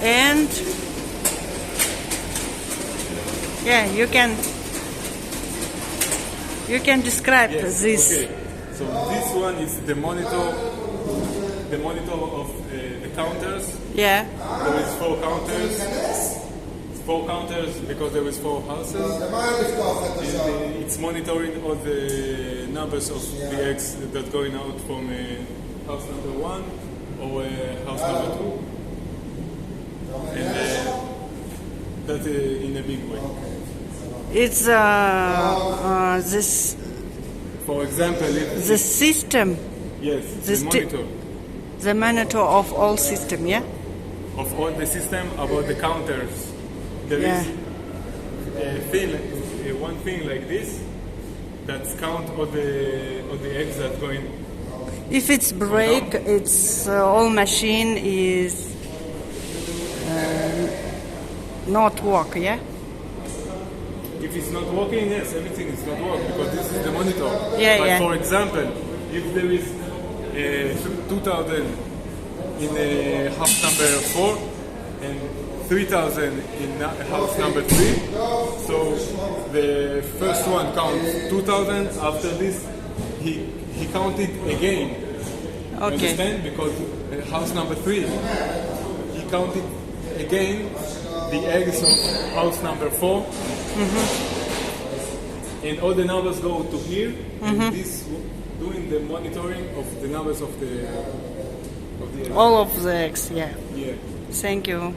And yeah, you can describe Yes, this. okay. So this one is the monitor of the counters. Yeah. There is 4 counters. 4 counters because there is 4 houses. It's monitoring all the numbers of the eggs that going out from house number 1 or house number 2. And that in a big way. It's this For example, if the system, yes, this the monitor of all system. Yeah. of all the system about the counters. There is a thing, one thing like this that count all the eggs that going. If it's break, it's all machine is not work. Yeah. If it's not working, yes, everything is not working because this is the monitor. Yeah, but yeah. for example, if there is 2,000 in house number 4 and 3,000 in house number 3, so the first one counts 2,000. After this, he counted again. Okay. Understand? Because house number 3, he counted again the eggs of house number 4. And all the numbers go to here, and this doing the monitoring of the numbers of the eggs. All of the eggs. Yeah. Yeah. Thank you.